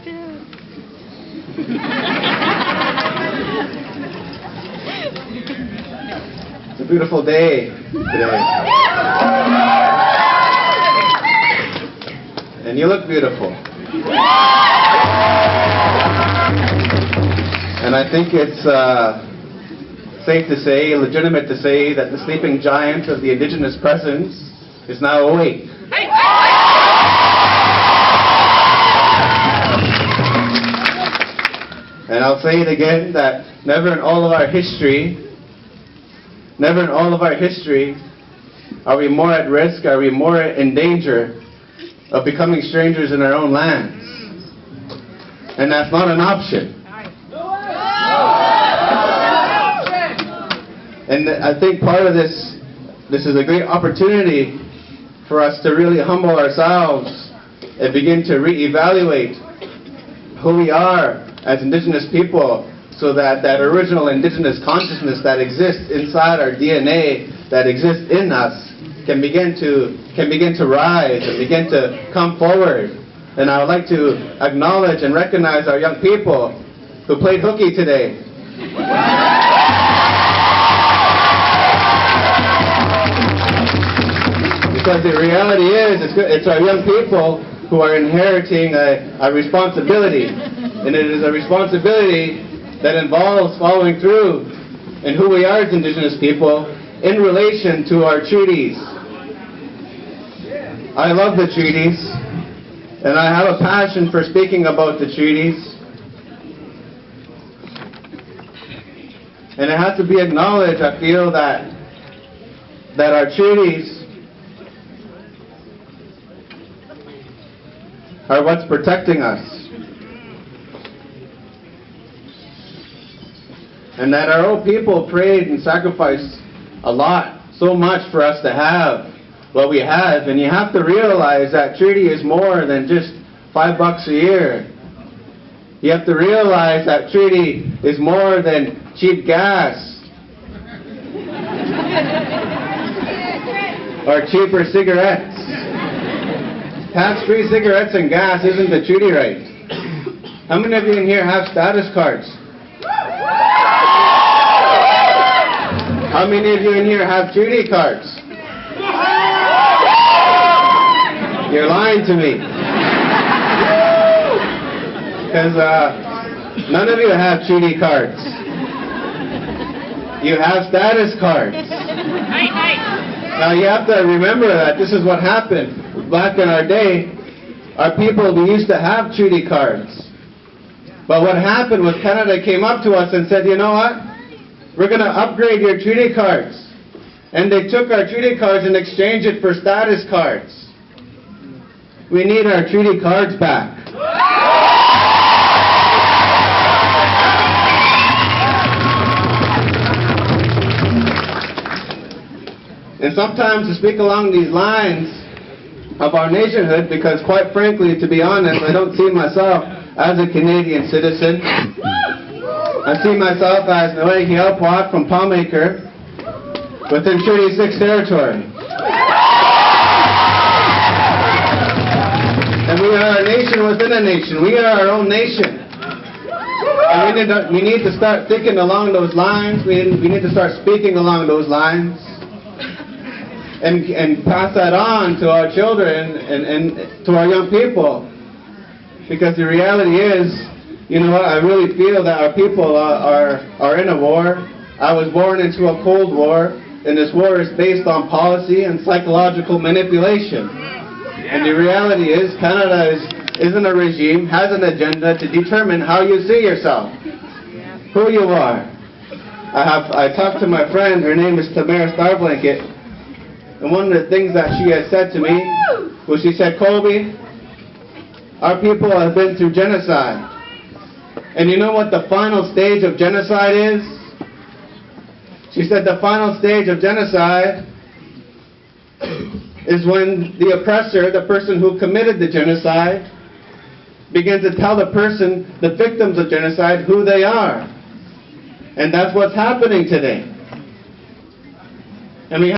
It's a beautiful day today. And you look beautiful. And I think it's safe to say, legitimate to say, that the sleeping giant of the Indigenous presence is now awake. And I'll say it again, that never in all of our history are we more at risk, are we more in danger of becoming strangers in our own lands. And that's not an option. And I think part of this is a great opportunity for us to really humble ourselves and begin to reevaluate who we are as Indigenous people, so that that original Indigenous consciousness that exists inside our DNA, that exists in us, can begin to rise and begin to come forward. And I would like to acknowledge and recognize our young people who played hooky today. Because the reality is, it's our young people who are inheriting a responsibility. And it is a responsibility that involves following through in who we are as Indigenous people in relation to our treaties. I love the treaties, and I have a passion for speaking about the treaties. And it has to be acknowledged, I feel, that our treaties are what's protecting us. And that our old people prayed and sacrificed a lot, so much for us to have what we have. And you have to realize that treaty is more than just $5 a year. You have to realize that treaty is more than cheap gas or cheaper cigarettes. Tax-free cigarettes and gas isn't the treaty right. How many of you in here have status cards? How many of you in here have treaty cards? You're lying to me. Because none of you have treaty cards. You have status cards. Now you have to remember that this is what happened. Back in our day, our people, we used to have treaty cards. But what happened was Canada came up to us and said, you know what? We're going to upgrade your treaty cards. And they took our treaty cards and exchanged it for status cards. We need our treaty cards back. And sometimes to speak along these lines of our nationhood, because quite frankly, to be honest, I don't see myself as a Canadian citizen. I see myself as Noé Hielpoat from Palmaker within Treaty 6 territory. And we are a nation within a nation. We are our own nation. And we need to start thinking along those lines. We need to start speaking along those lines. And pass that on to our children and to our young people. Because the reality is, you know what, I really feel that our people are in a war. I was born into a Cold War, and this war is based on policy and psychological manipulation. And the reality is, Canada is in a regime, has an agenda to determine how you see yourself, who you are. I talked to my friend, her name is Tamara Starblanket, and one of the things that she has said to me was, she said, Colby, our people have been through genocide. And you know what the final stage of genocide is? She said the final stage of genocide is when the oppressor, the person who committed the genocide, begins to tell the victims of genocide, who they are. And that's what's happening today. And we